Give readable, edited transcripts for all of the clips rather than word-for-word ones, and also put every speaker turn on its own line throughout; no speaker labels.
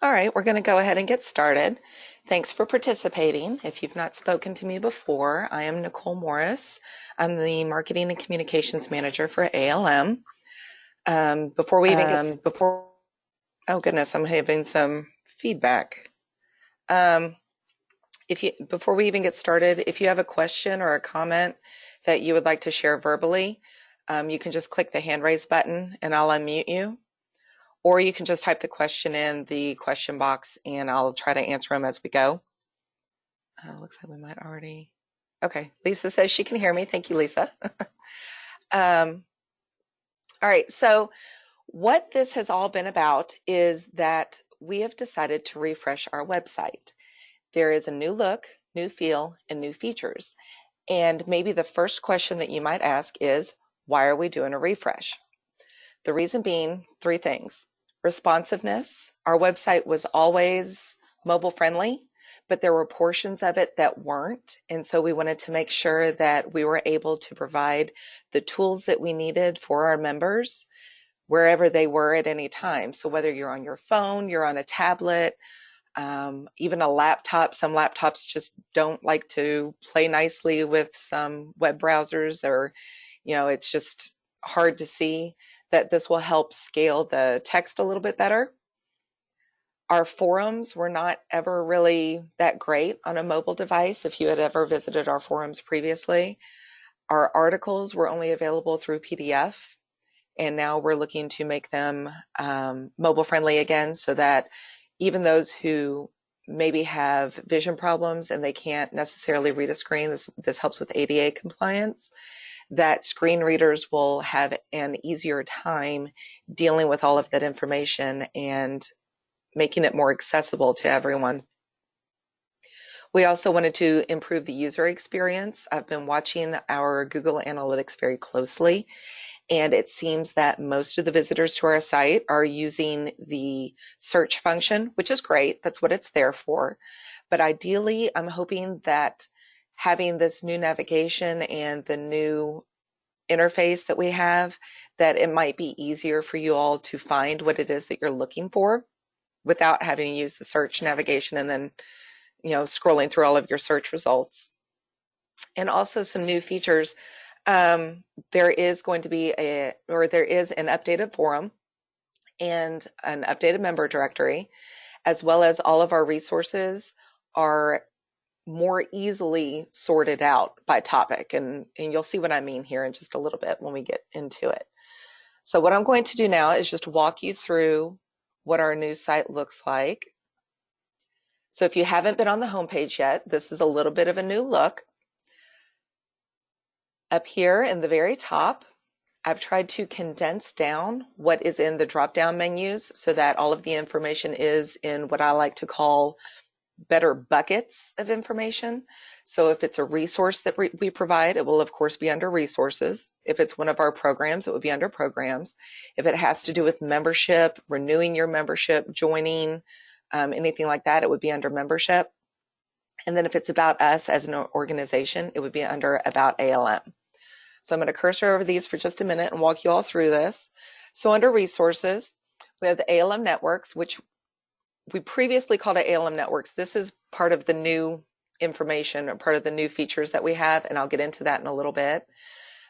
All right, we're going to go ahead and get started. Thanks for participating. If you've not spoken to me before, I am Nicole Morris. I'm the Marketing and Communications Manager for ALM. Before we even get oh goodness, I'm having some feedback. Before we even get started, if you have a question or a comment that you would like to share verbally, you can just click the hand raise button and I'll unmute you. Or you can just type the question in the question box and I'll try to answer them as we go. Looks like we might already. Okay, Lisa says she can hear me. Thank you, Lisa. All right, so what this has all been about is that we have decided to refresh our website. There is a new look, new feel, and new features. And maybe the first question that you might ask is, why are we doing a refresh? The reason being three things. Responsiveness. Our website was always mobile friendly, but there were portions of it that weren't. And so we wanted to make sure that we were able to provide the tools that we needed for our members wherever they were at any time. So whether you're on your phone, you're on a tablet, even a laptop. Some laptops just don't like to play nicely with some web browsers, or, it's just hard to see, that this will help scale the text a little bit better. Our forums were not ever really that great on a mobile device if you had ever visited our forums previously. Our articles were only available through PDF, and now we're looking to make them mobile friendly again, so that even those who maybe have vision problems and they can't necessarily read a screen, this helps with ADA compliance, that screen readers will have an easier time dealing with all of that information and making it more accessible to everyone. We also wanted to improve the user experience. I've been watching our Google Analytics very closely, and it seems that most of the visitors to our site are using the search function, which is great. That's what it's there for. But ideally, I'm hoping that having this new navigation and the new interface that we have, that it might be easier for you all to find what it is that you're looking for without having to use the search navigation and then, scrolling through all of your search results. And also some new features. There is an updated forum and an updated member directory, as well as all of our resources are more easily sorted out by topic. And you'll see what I mean here in just a little bit when we get into it. So what I'm going to do now is just walk you through what our new site looks like. So if you haven't been on the homepage yet, this is a little bit of a new look. Up here in the very top, I've tried to condense down what is in the drop-down menus so that all of the information is in what I like to call better buckets of information. So if it's a resource that we provide, it will of course be under resources. If it's one of our programs, it would be under programs. If it has to do with membership, renewing your membership, joining, anything like that, it would be under membership. And then if it's about us as an organization, it would be under about ALM. So I'm going to cursor over these for just a minute and walk you all through this. So under resources, we have the ALM networks, which we previously called it ALM networks. This is part of the new information or part of the new features that we have, and I'll get into that in a little bit.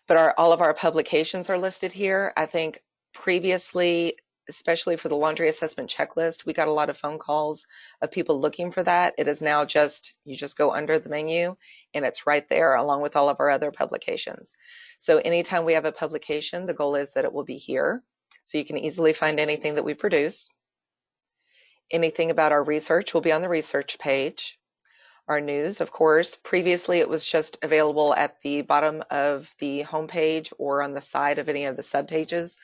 But all of our publications are listed here. I think previously, especially for the laundry assessment checklist, we got a lot of phone calls of people looking for that. It is now you just go under the menu and it's right there along with all of our other publications. So anytime we have a publication, the goal is that it will be here. So you can easily find anything that we produce. Anything about our research will be on the research page. Our news, of course, previously it was just available at the bottom of the homepage or on the side of any of the subpages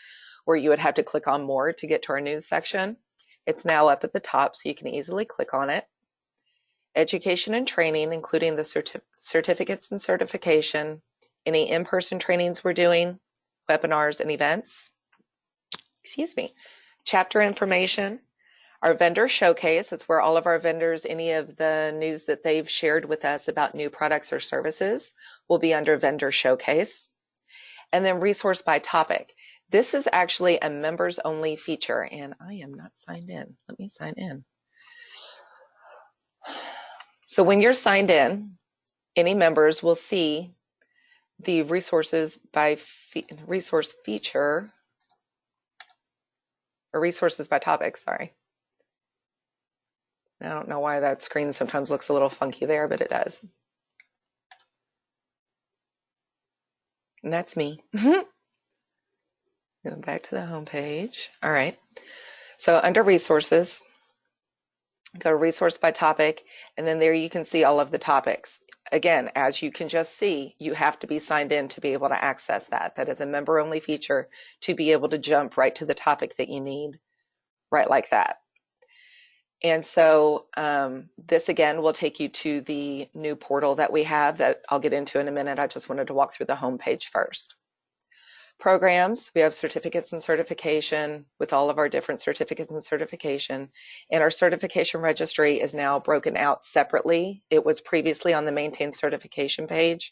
where you would have to click on more to get to our news section. It's now up at the top, so you can easily click on it. Education and training, including the certificates and certification, any in-person trainings we're doing, webinars and events. Chapter information. Our vendor showcase, that's where all of our vendors, any of the news that they've shared with us about new products or services will be under vendor showcase. And then resource by topic. This is actually a members only feature, and I am not signed in. Let me sign in. So when you're signed in, any members will see the resources by resource feature, or resources by topic, sorry. I don't know why that screen sometimes looks a little funky there, but it does. And that's me. Go back to the home page. All right. So under resources, go to resource by topic, and then there you can see all of the topics. Again, as you can just see, you have to be signed in to be able to access that. That is a member-only feature to be able to jump right to the topic that you need, right like that. And so this again will take you to the new portal that we have that I'll get into in a minute. I just wanted to walk through the home page first. Programs, we have certificates and certification with all of our different certificates and certification. And our certification registry is now broken out separately. It was previously on the maintain certification page.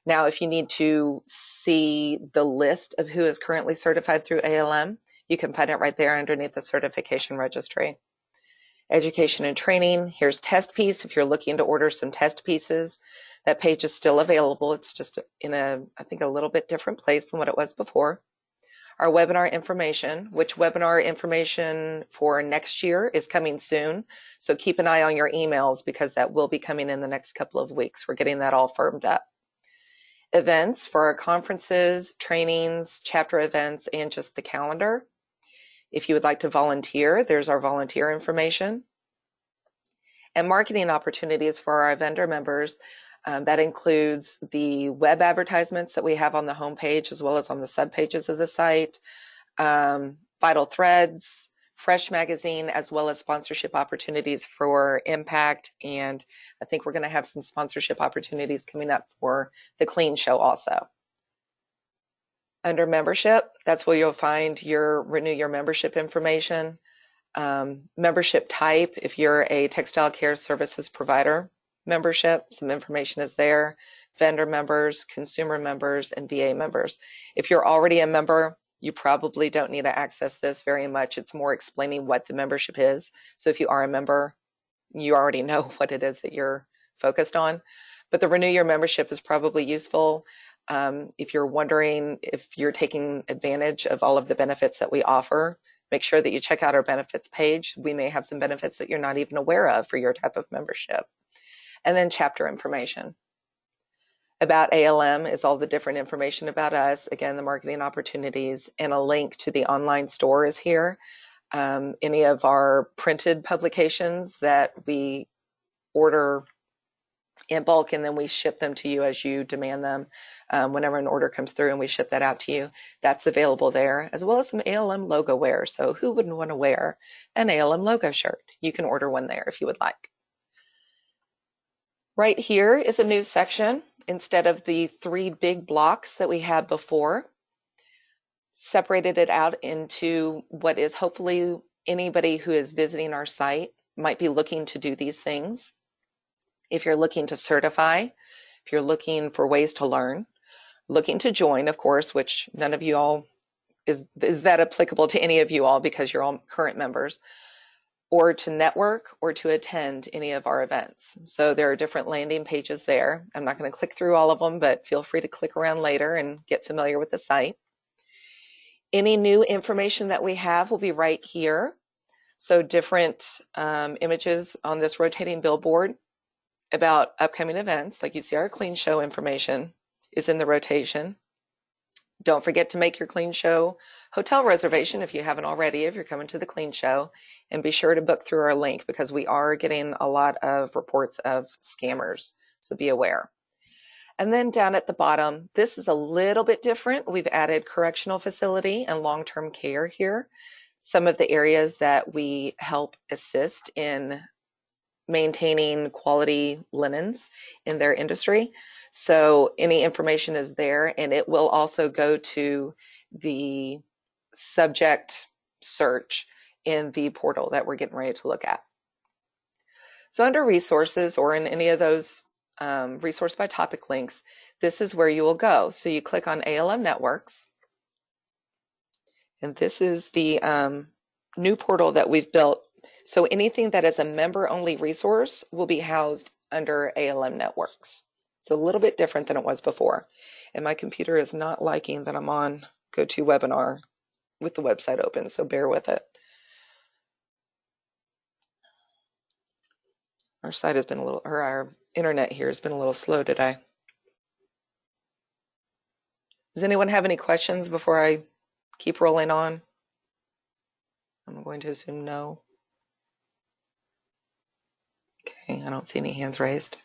Now, if you need to see the list of who is currently certified through ALM, you can find it right there underneath the certification registry. Education and training, here's test piece. If you're looking to order some test pieces, that page is still available. It's just in I think a little bit different place than what it was before. Our webinar information, which webinar information for next year is coming soon. So keep an eye on your emails because that will be coming in the next couple of weeks. We're getting that all firmed up. Events for our conferences, trainings, chapter events, and just the calendar. If you would like to volunteer, there's our volunteer information. And marketing opportunities for our vendor members. That includes the web advertisements that we have on the homepage as well as on the subpages of the site, vital threads, Fresh Magazine, as well as sponsorship opportunities for Impact. And I think we're going to have some sponsorship opportunities coming up for the Clean Show also. Under membership, that's where you'll find your renew your membership information. Membership type, if you're a textile care services provider membership, some information is there. Vendor members, consumer members, and VA members. If you're already a member, you probably don't need to access this very much. It's more explaining what the membership is. So if you are a member, you already know what it is that you're focused on. But the renew your membership is probably useful. If you're wondering if you're taking advantage of all of the benefits that we offer, make sure that you check out our benefits page. We may have some benefits that you're not even aware of for your type of membership. And then chapter information. About ALM is all the different information about us. Again, the marketing opportunities, and a link to the online store is here. Any of our printed publications that we order in bulk, and then we ship them to you as you demand them. Whenever an order comes through and we ship that out to you, that's available there, as well as some ALM logo wear. So who wouldn't want to wear an ALM logo shirt? You can order one there if you would like. Right here is a new section. Instead of the 3 big blocks that we had before, separated it out into what is hopefully anybody who is visiting our site might be looking to do these things. If you're looking to certify, if you're looking for ways to learn, looking to join, of course, which none of you all is that applicable to any of you all because you're all current members, or to network or to attend any of our events. So there are different landing pages there. I'm not going to click through all of them, but feel free to click around later and get familiar with the site. Any new information that we have will be right here. So different images on this rotating billboard about upcoming events. Like you see, our Clean Show information is in the rotation. Don't forget to make your Clean Show hotel reservation if you haven't already, if you're coming to the Clean Show, and be sure to book through our link because we are getting a lot of reports of scammers, so be aware. And then down at the bottom, this is a little bit different. We've added correctional facility and long-term care here, some of the areas that we help assist in maintaining quality linens in their industry. So any information is there, and it will also go to the subject search in the portal that we're getting ready to look at. So under resources, or in any of those resource by topic links, this is where you will go. So you click on ALM networks, and this is the new portal that we've built. So anything that is a member-only resource will be housed under ALM networks. It's a little bit different than it was before. And my computer is not liking that I'm on GoToWebinar with the website open, so bear with it. Our site has been a little, or our internet here has been a little slow today. Does anyone have any questions before I keep rolling on? I'm going to assume no. Okay, I don't see any hands raised.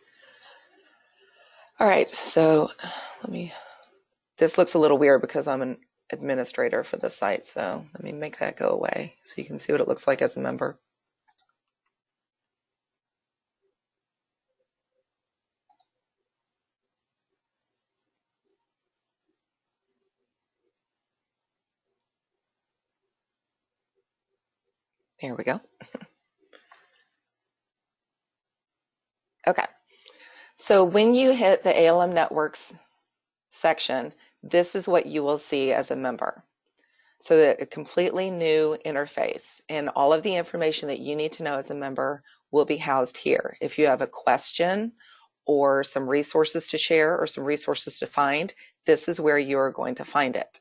All right, so this looks a little weird because I'm an administrator for the site, so let me make that go away so you can see what it looks like as a member. There we go. Okay, so when you hit the ALM Networks section, this is what you will see as a member. So a completely new interface, and all of the information that you need to know as a member will be housed here. If you have a question or some resources to share or some resources to find, this is where you're going to find it.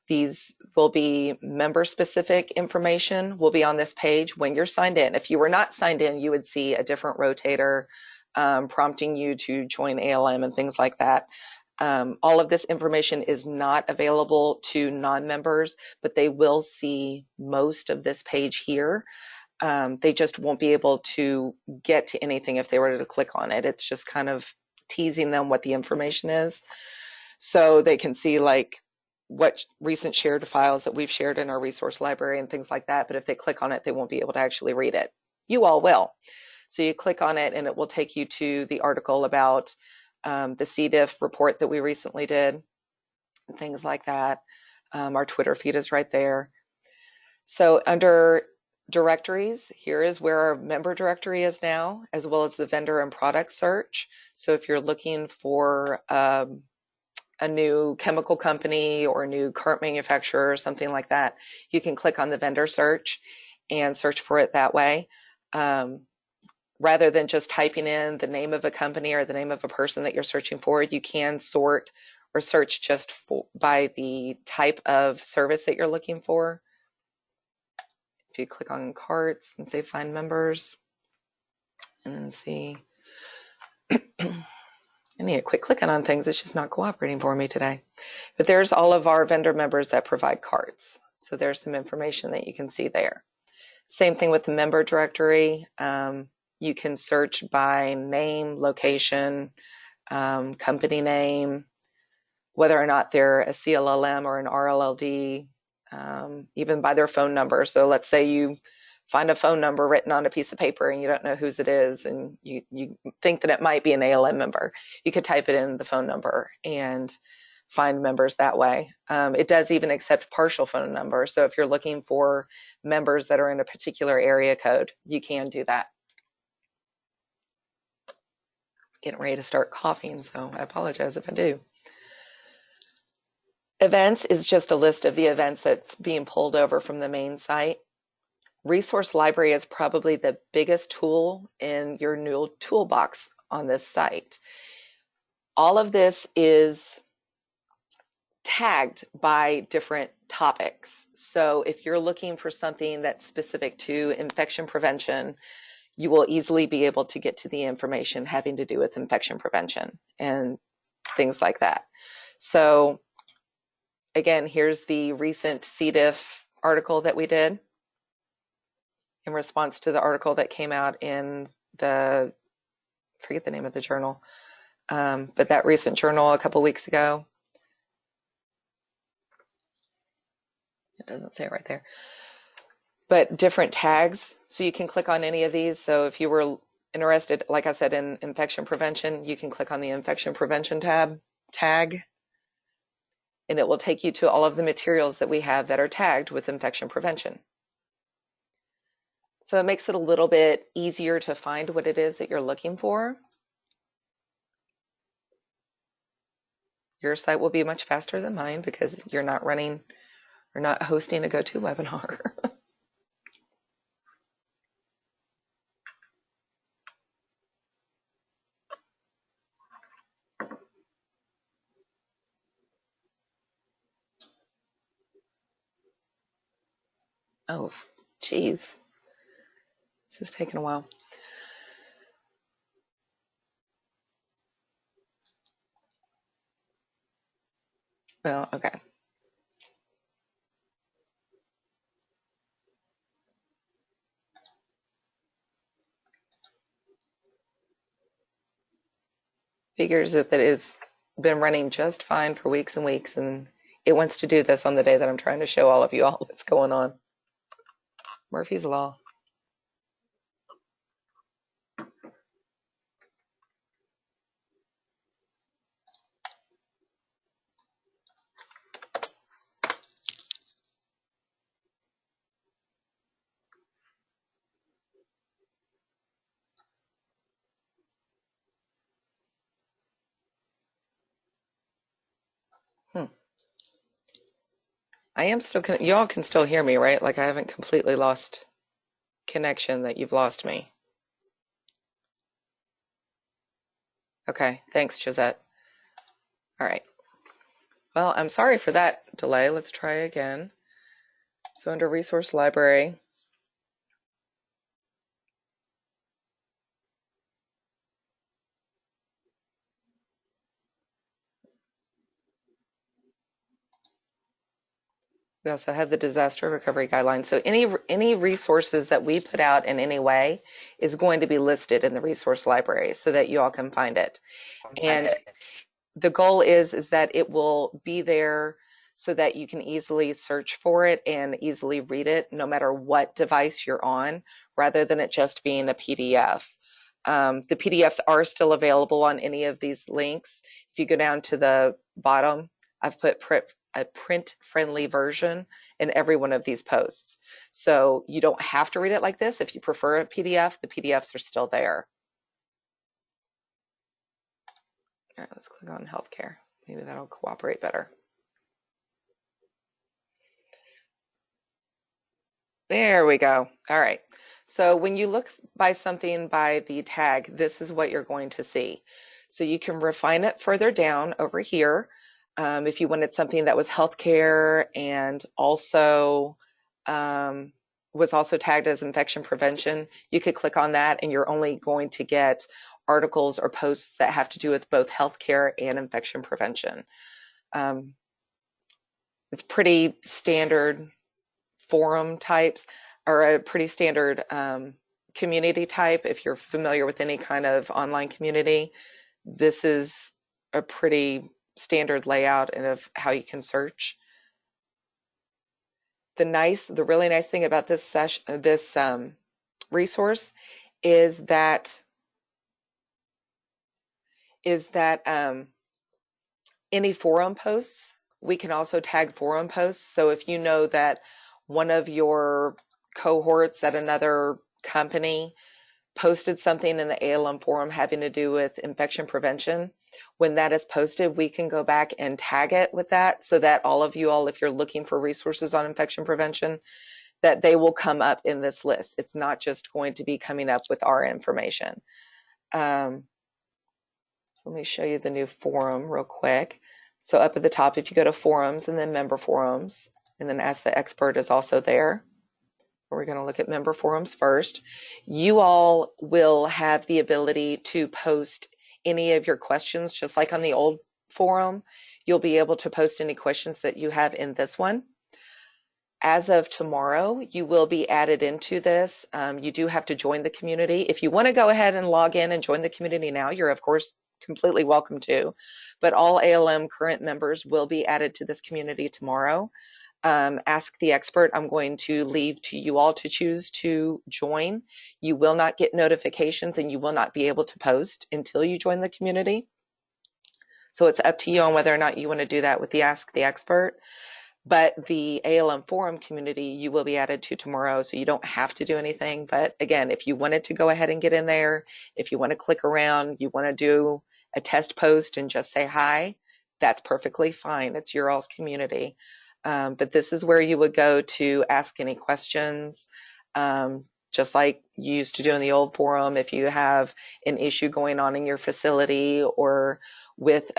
These will be member-specific information will be on this page when you're signed in. If you were not signed in, you would see a different rotator prompting you to join ALM and things like that. All of this information is not available to non-members, but they will see most of this page here. They just won't be able to get to anything if they were to click on it. It's just kind of teasing them what the information is. So they can see like what recent shared files that we've shared in our resource library and things like that. But if they click on it, they won't be able to actually read it. You all will. So you click on it and it will take you to the article about the C.diff report that we recently did, and things like that. Our Twitter feed is right there. So under directories, here is where our member directory is now, as well as the vendor and product search. So if you're looking for a new chemical company or a new cart manufacturer or something like that, you can click on the vendor search and search for it that way. Rather than just typing in the name of a company or the name of a person that you're searching for, you can sort or search just by the type of service that you're looking for. If you click on carts and say find members, and then see, I need to quit clicking on things. It's just not cooperating for me today. But there's all of our vendor members that provide carts. So there's some information that you can see there. Same thing with the member directory. You can search by name, location, company name, whether or not they're a CLLM or an RLLD, even by their phone number. So let's say you find a phone number written on a piece of paper and you don't know whose it is, and you think that it might be an ALM member. You could type it in the phone number and find members that way. It does even accept partial phone numbers. So if you're looking for members that are in a particular area code, you can do that. Getting ready to start coughing, so I apologize if I do. Events is just a list of the events that's being pulled over from the main site. Resource library is probably the biggest tool in your new toolbox on this site. All of this is tagged by different topics. So if you're looking for something that's specific to infection prevention, you will easily be able to get to the information having to do with infection prevention and things like that. So again, here's the recent C.diff article that we did in response to the article that came out in I forget the name of the journal, but that recent journal a couple weeks ago. It doesn't say it right there. But different tags, so you can click on any of these. So if you were interested, like I said, in infection prevention, you can click on the infection prevention tag, and it will take you to all of the materials that we have that are tagged with infection prevention. So it makes it a little bit easier to find what it is that you're looking for. Your site will be much faster than mine because you're not running or not hosting a GoToWebinar. Oh, geez. This is taking a while. Well, okay. Figures that it has been running just fine for weeks and weeks, and it wants to do this on the day that I'm trying to show all of you all what's going on. Murphy's Law. I am still, y'all can still hear me, right? Like I haven't completely lost connection that you've lost me. Okay, thanks, Josette. All right. Well, I'm sorry for that delay. Let's try again. So under Resource Library, we also have the Disaster Recovery Guideline. So any resources that we put out in any way is going to be listed in the Resource Library so that you all can find it. And the goal is that it will be there so that you can easily search for it and easily read it no matter what device you're on, rather than it just being a PDF. The PDFs are still available on any of these links. If you go down to the bottom, I've put a print-friendly version in every one of these posts. So you don't have to read it like this. If you prefer a PDF, the PDFs are still there. All right, let's click on healthcare. Maybe that'll cooperate better. There we go. All right. So when you look by something by the tag, this is what you're going to see. So you can refine it further down over here. If you wanted something that was healthcare and also was also tagged as infection prevention, you could click on that and you're only going to get articles or posts that have to do with both healthcare and infection prevention. It's pretty standard forum types, or a pretty standard community type. If you're familiar with any kind of online community, this is a pretty standard layout and of how you can search. The really nice thing about this resource is that any forum posts, we can also tag forum posts. So if you know that one of your cohorts at another company posted something in the ALM forum having to do with infection prevention, when that is posted, we can go back and tag it with that so that all of you all, if you're looking for resources on infection prevention, that they will come up in this list. It's not just going to be coming up with our information. So let me show you the new forum real quick. So up at the top, if you go to forums and then member forums, and then Ask the Expert is also there. We're going to look at member forums first. You all will have the ability to post any of your questions, just like on the old forum. You'll be able to post any questions that you have in this one. As of tomorrow, you will be added into this. You do have to join the community. If you want to go ahead and log in and join the community now, you're of course completely welcome to. But all ALM current members will be added to this community tomorrow. Ask the Expert, I'm going to leave to you all to choose to join. You will not get notifications and you will not be able to post until you join the community. So it's up to you on whether or not you want to do that with the Ask the Expert. But the ALM forum community, you will be added to tomorrow, so you don't have to do anything. But again, if you wanted to go ahead and get in there, if you want to click around, you want to do a test post and just say hi, that's perfectly fine. It's your all's community. But this is where you would go to ask any questions, just like you used to do in the old forum. If you have an issue going on in your facility or with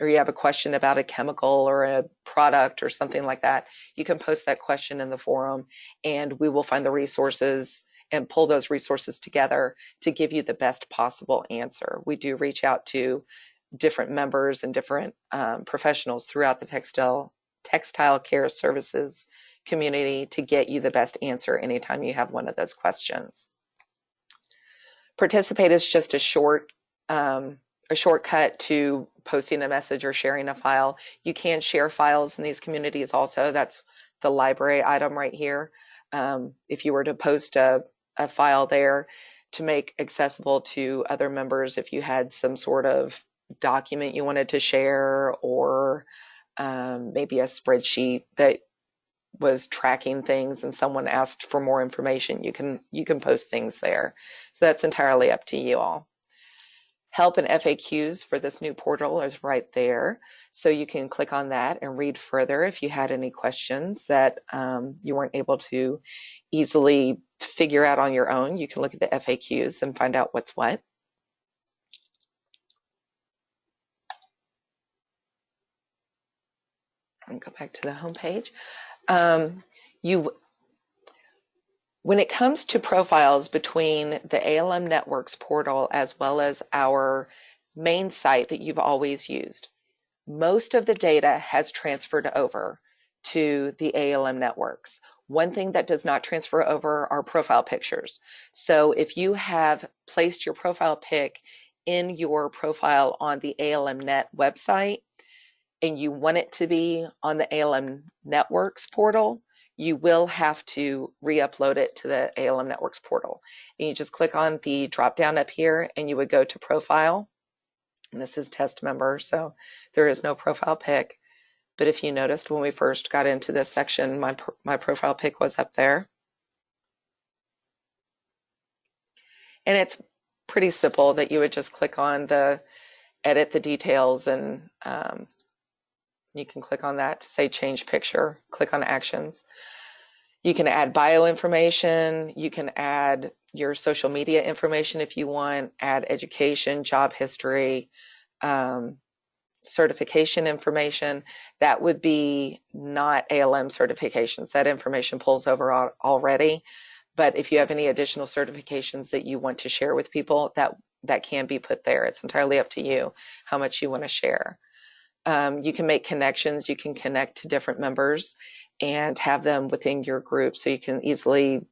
or you have a question about a chemical or a product or something like that, you can post that question in the forum, and we will find the resources and pull those resources together to give you the best possible answer. We do reach out to different members and different professionals throughout the textile care services community to get you the best answer anytime you have one of those questions. Participate is just a shortcut to posting a message or sharing a file. You can share files in these communities also. That's the library item right here. If you were to post a file there to make accessible to other members, if you had some sort of document you wanted to share, or maybe a spreadsheet that was tracking things and someone asked for more information, you can post things there. So that's entirely up to you all. Help and FAQs for this new portal is right there. So you can click on that and read further if you had any questions that you weren't able to easily figure out on your own. You can look at the FAQs and find out what's what. And go back to the home page. When it comes to profiles between the ALM Networks portal as well as our main site that you've always used, most of the data has transferred over to the ALM Networks. One thing that does not transfer over are profile pictures. So if you have placed your profile pic in your profile on the ALM Net website and you want it to be on the ALM Networks portal, you will have to re-upload it to the ALM Networks portal. And you just click on the drop down up here and you would go to profile. And this is test member, so there is no profile pic. But if you noticed when we first got into this section, my profile pic was up there. And it's pretty simple that you would just click on the edit the details, and you can click on that to say change picture, click on actions. You can add bio information, you can add your social media information if you want, add education, job history, certification information. That would be not ALM certifications. That information pulls over already. But if you have any additional certifications that you want to share with people, that can be put there. It's entirely up to you how much you want to share. You can make connections. You can connect to different members and have them within your group, so you can easily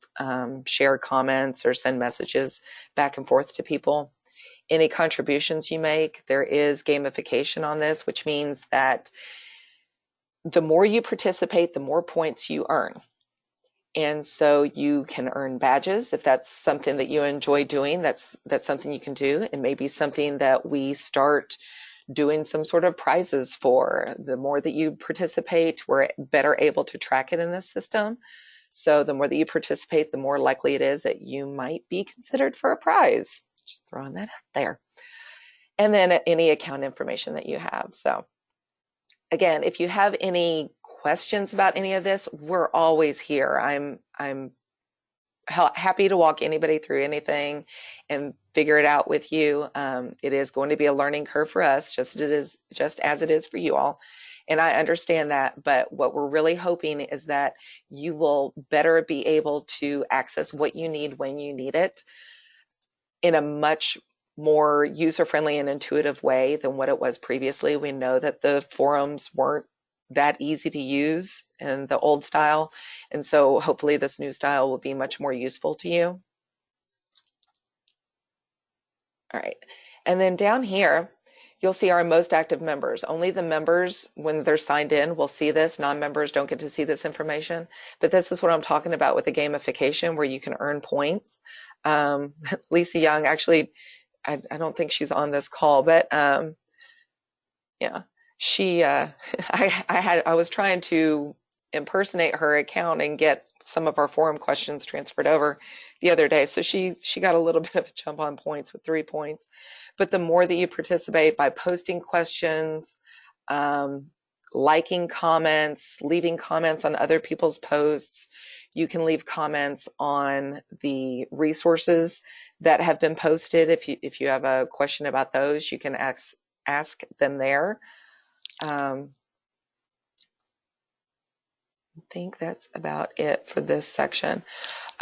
share comments or send messages back and forth to people. Any contributions you make, there is gamification on this, which means that the more you participate, the more points you earn. And so you can earn badges if that's something that you enjoy doing. That's something you can do. It may be something that we start doing some sort of prizes for. The more that you participate, we're better able to track it in this system. So the more that you participate, the more likely it is that you might be considered for a prize. Just throwing that out there. And then any account information that you have. So again, if you have any questions about any of this, we're always here. I'm happy to walk anybody through anything and figure it out with you. It is going to be a learning curve for us, just as it is for you all. And I understand that, but what we're really hoping is that you will better be able to access what you need when you need it in a much more user-friendly and intuitive way than what it was previously. We know that the forums weren't that easy to use in the old style, and so hopefully this new style will be much more useful to you. All right, and then down here you'll see our most active members. Only the members, when they're signed in, will see this. Non-members don't get to see this information, but this is what I'm talking about with the gamification, where you can earn points. Lisa Young, actually, I don't think she's on this call, but yeah, she I was trying to impersonate her account and get some of our forum questions transferred over the other day, so she got a little bit of a jump on points with 3 points. But the more that you participate by posting questions, liking comments, leaving comments on other people's posts, you can leave comments on the resources that have been posted. If you have a question about those, you can ask them there. I think that's about it for this section.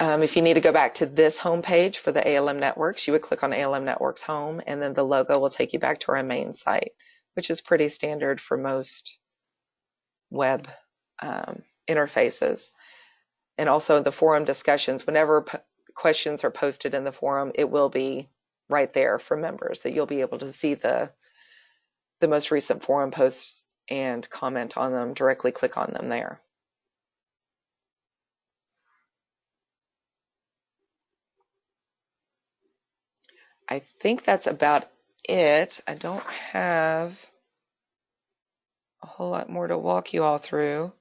If you need to go back to this home page for the ALM networks, you would click on ALM Networks Home, and then the logo will take you back to our main site, which is pretty standard for most web interfaces. And also the forum discussions, whenever questions are posted in the forum, it will be right there for members, that you'll be able to see the most recent forum posts and comment on them, directly click on them there. I think that's about it. I don't have a whole lot more to walk you all through.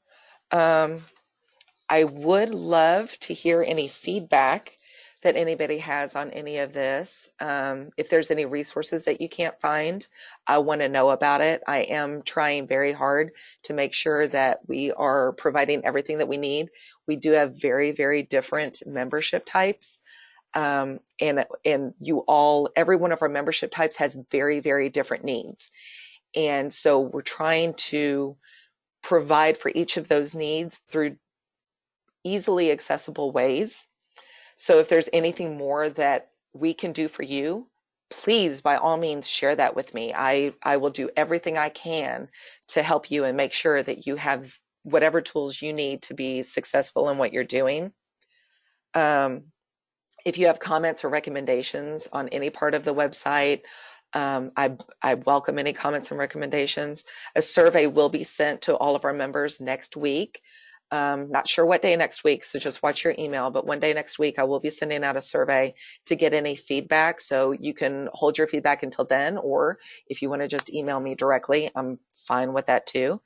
I would love to hear any feedback that anybody has on any of this. If there's any resources that you can't find, I want to know about it. I am trying very hard to make sure that we are providing everything that we need. We do have very, very different membership types. And you all, every one of our membership types has very, very different needs. And so we're trying to provide for each of those needs through easily accessible ways. So if there's anything more that we can do for you, please, by all means, share that with me. I will do everything I can to help you and make sure that you have whatever tools you need to be successful in what you're doing. If you have comments or recommendations on any part of the website, I welcome any comments and recommendations. A survey will be sent to all of our members next week. Not sure what day next week, so just watch your email, but one day next week I will be sending out a survey to get any feedback, so you can hold your feedback until then, or if you want to just email me directly, I'm fine with that too.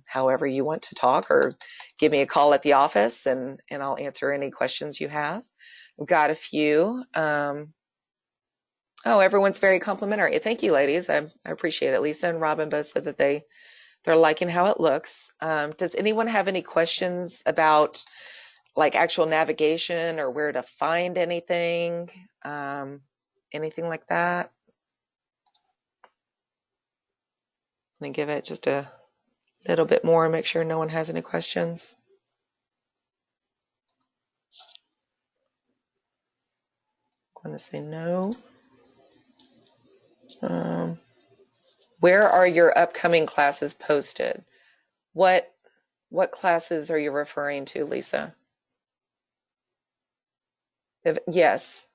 However you want to talk, or give me a call at the office and I'll answer any questions you have. I've got a few. Oh, everyone's very complimentary. Thank you, ladies. I appreciate it. Lisa and Robin both said that they're liking how it looks. Does anyone have any questions about like actual navigation or where to find anything? Anything like that? Let me give it just a little bit more, make sure no one has any questions. I'm going to say no. Where are your upcoming classes posted? What classes are you referring to, Lisa? Yes.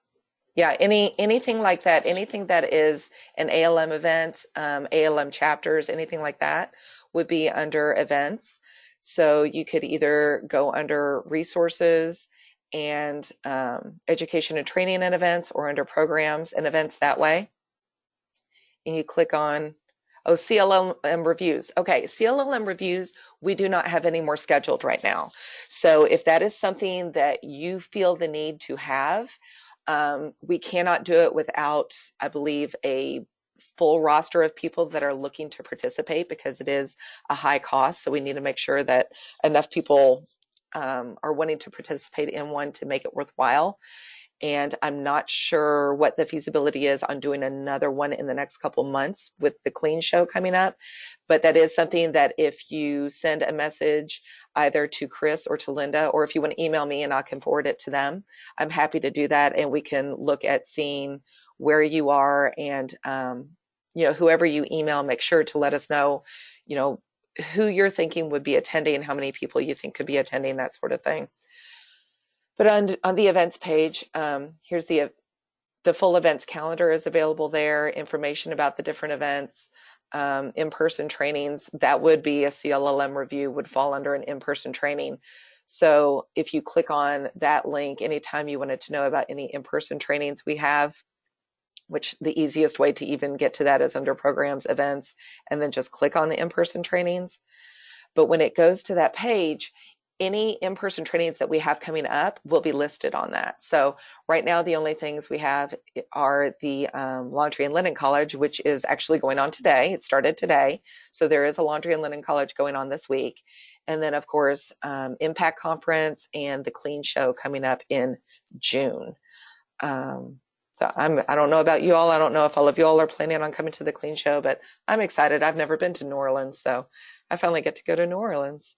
Yeah, anything like that, anything that is an ALM event, ALM chapters, anything like that would be under events. So you could either go under resources and education and training and events, or under programs and events that way. And you click on, oh, CLLM reviews. Okay, CLLM reviews, we do not have any more scheduled right now. So if that is something that you feel the need to have, we cannot do it without, I believe, a full roster of people that are looking to participate, because it is a high cost. So we need to make sure that enough people are wanting to participate in one to make it worthwhile. And I'm not sure what the feasibility is on doing another one in the next couple months with the clean show coming up. But that is something that if you send a message either to Chris or to Linda, or if you want to email me and I can forward it to them, I'm happy to do that. And we can look at seeing where you are, and, whoever you email, make sure to let us know, who you're thinking would be attending, how many people you think could be attending, that sort of thing. But on the events page, here's the full events calendar is available there, information about the different events, in-person trainings. That would be a CLLM review, would fall under an in-person training. So if you click on that link, anytime you wanted to know about any in-person trainings we have, which the easiest way to even get to that is under programs, events, and then just click on the in-person trainings. But when it goes to that page, any in-person trainings that we have coming up will be listed on that. So right now, the only things we have are the Laundry and Linen College, which is actually going on today. It started today. So there is a Laundry and Linen College going on this week. And then, of course, Impact Conference and the Clean Show coming up in June. So I don't know about you all. I don't know if all of you all are planning on coming to the Clean Show, but I'm excited. I've never been to New Orleans, so I finally get to go to New Orleans.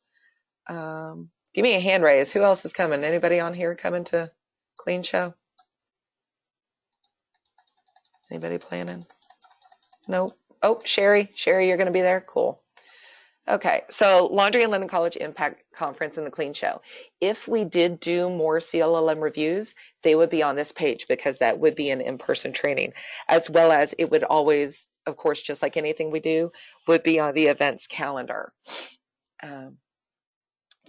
Give me a hand raise. Who else is coming? Anybody on here coming to Clean Show? Anybody planning? Nope. Oh, Sherry, you're going to be there? Cool. Okay, so Laundry and Linen College Impact Conference and the Clean Show. If we did do more CLLM reviews, they would be on this page because that would be an in-person training, as well as it would always, of course, just like anything we do, would be on the events calendar.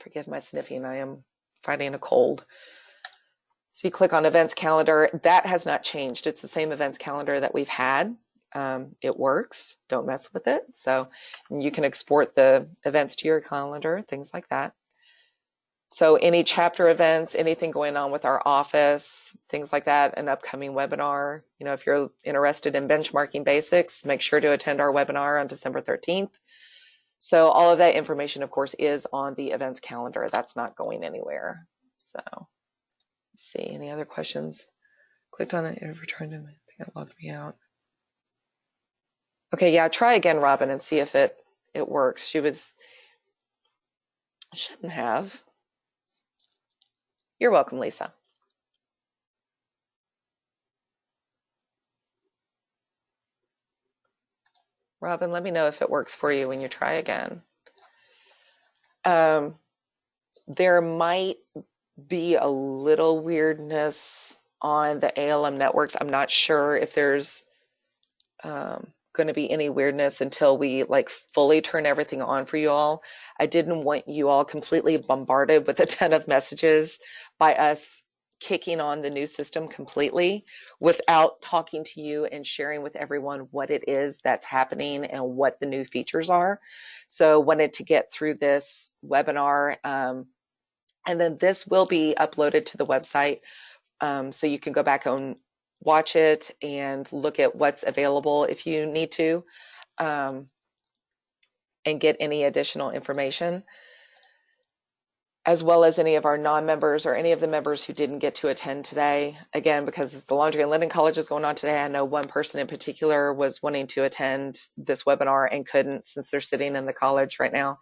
Forgive my sniffing, I am fighting a cold. So you click on events calendar, that has not changed. It's the same events calendar that we've had. It works, don't mess with it. So you can export the events to your calendar, things like that. So any chapter events, anything going on with our office, things like that, an upcoming webinar. You know, if you're interested in benchmarking basics, make sure to attend our webinar on December 13th. So all of that information, of course, is on the events calendar. That's not going anywhere. So let's see, any other questions? Clicked on it, it returned and I think it logged me out. Okay, yeah, try again, Robin, and see if it works. Shouldn't have. You're welcome, Lisa. Robin, let me know if it works for you when you try again. There might be a little weirdness on the ALM networks. I'm not sure if there's going to be any weirdness until we like fully turn everything on for you all. I didn't want you all completely bombarded with a ton of messages by us kicking on the new system completely without talking to you and sharing with everyone what it is that's happening and what the new features are. So wanted to get through this webinar, and then this will be uploaded to the website, so you can go back and watch it and look at what's available if you need to, and get any additional information, as well as any of our non-members or any of the members who didn't get to attend today. Again, because the Laundry and Linen College is going on today, I know one person in particular was wanting to attend this webinar and couldn't since they're sitting in the college right now.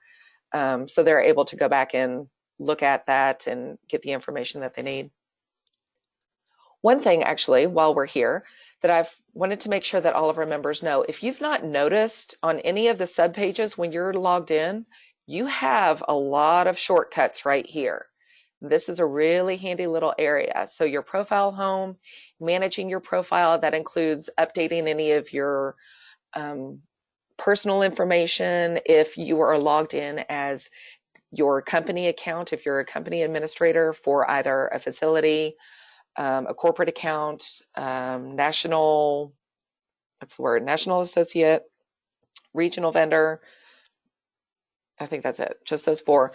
So they're able to go back and look at that and get the information that they need. One thing, actually, while we're here, that I've wanted to make sure that all of our members know, if you've not noticed on any of the subpages when you're logged in, you have a lot of shortcuts right here. This is a really handy little area. So your profile home, managing your profile, that includes updating any of your personal information. If you are logged in as your company account, if you're a company administrator for either a facility, a corporate account, national associate, regional vendor. I think that's it, just those four.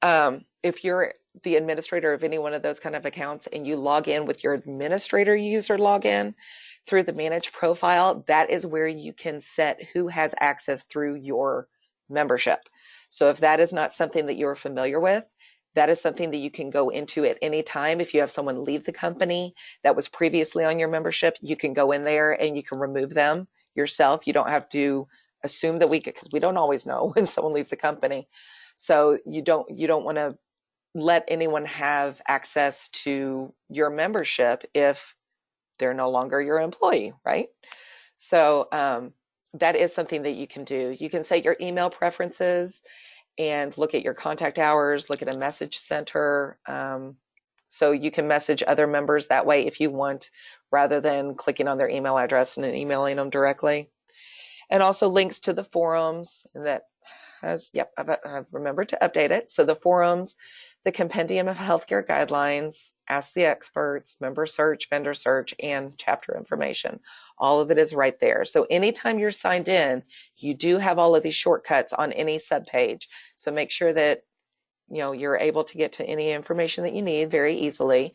If you're the administrator of any one of those kind of accounts and you log in with your administrator user login through the manage profile, that is where you can set who has access through your membership. So if that is not something that you're familiar with, that is something that you can go into at any time. If you have someone leave the company that was previously on your membership, you can go in there and you can remove them yourself. You don't have to assume that because we don't always know when someone leaves the company. So you don't want to let anyone have access to your membership if they're no longer your employee, right? So that is something that you can do. You can set your email preferences and look at your contact hours, look at a message center. So you can message other members that way if you want, rather than clicking on their email address and emailing them directly. And also links to the forums that I've remembered to update it. So the forums, the compendium of healthcare guidelines, ask the experts, member search, vendor search, and chapter information. All of it is right there. So anytime you're signed in, you do have all of these shortcuts on any subpage. So make sure that you're able to get to any information that you need very easily.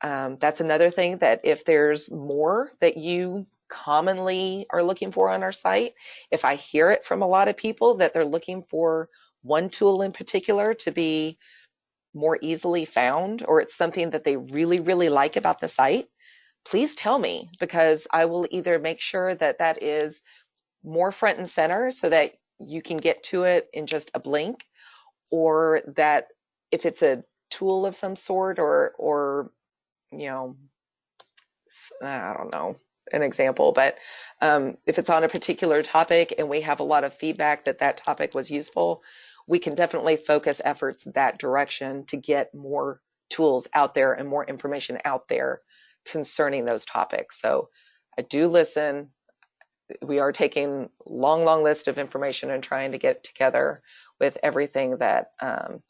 That's another thing, that if there's more that you commonly are looking for on our site, if I hear it from a lot of people that they're looking for one tool in particular to be more easily found, or it's something that they really, really like about the site, please tell me, because I will either make sure that that is more front and center so that you can get to it in just a blink, or that if it's a tool of some sort, or you know, I don't know an example, but if it's on a particular topic and we have a lot of feedback that that topic was useful, we can definitely focus efforts that direction to get more tools out there and more information out there concerning those topics. So I do listen. We are taking long list of information and trying to get together with everything that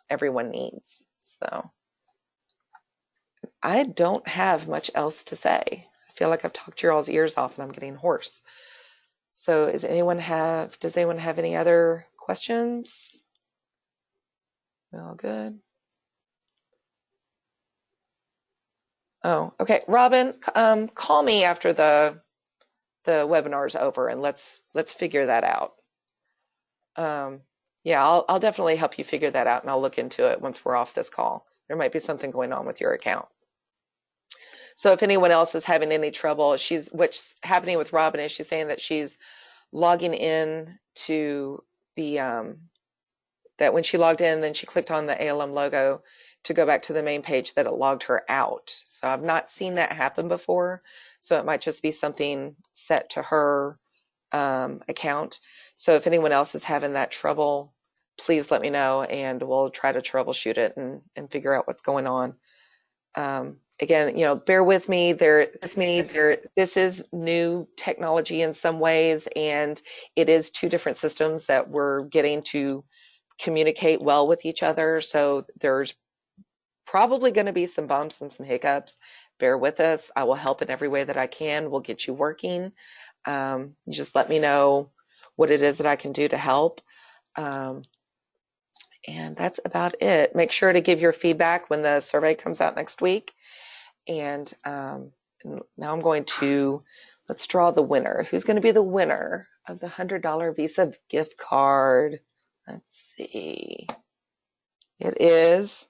everyone needs. So I don't have much else to say. I feel like I've talked your all's ears off and I'm getting hoarse. So does anyone have any other questions? All good? Oh, okay. Robin, call me after the webinar is over and let's figure that out. Yeah, I'll definitely help you figure that out, and I'll look into it once we're off this call. There might be something going on with your account. So if anyone else is having any trouble, what's happening with Robin is she's saying that she's logging in to the that when she logged in, then she clicked on the ALM logo to go back to the main page, that it logged her out. So I've not seen that happen before. So it might just be something set to her account. So if anyone else is having that trouble, please let me know and we'll try to troubleshoot it and figure out what's going on. Again, bear with me. This is new technology in some ways, and it is two different systems that we're getting to communicate well with each other. So there's probably going to be some bumps and some hiccups. Bear with us. I will help in every way that I can. We'll get you working. Just let me know what it is that I can do to help. And that's about it. Make sure to give your feedback when the survey comes out next week. And now I'm going to, let's draw the winner. Who's going to be the winner of the $100 Visa gift card? Let's see. It is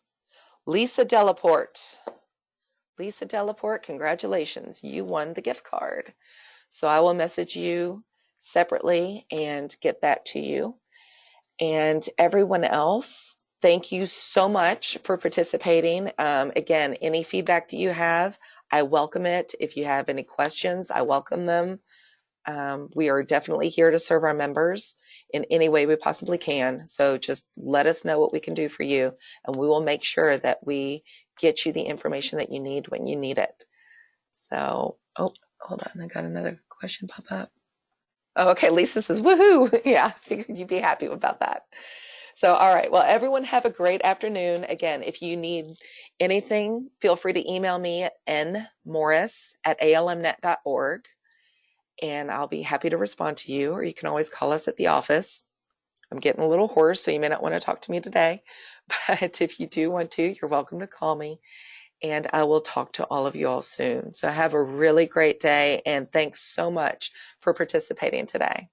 Lisa Delaporte. Lisa Delaporte, congratulations. You won the gift card. So I will message you separately and get that to you. And everyone else, thank you so much for participating. Again, any feedback that you have, I welcome it. If you have any questions, I welcome them. We are definitely here to serve our members in any way we possibly can. So just let us know what we can do for you, and we will make sure that we get you the information that you need when you need it. So, oh, hold on. I got another question pop up. Oh, okay. Lisa says, woohoo. Yeah, I figured you'd be happy about that. So, all right. Well, everyone have a great afternoon. Again, if you need anything, feel free to email me at nmorris@almnet.org, and I'll be happy to respond to you, or you can always call us at the office. I'm getting a little hoarse, so you may not want to talk to me today, but if you do want to, you're welcome to call me, and I will talk to all of you all soon. So have a really great day, and thanks so much for participating today.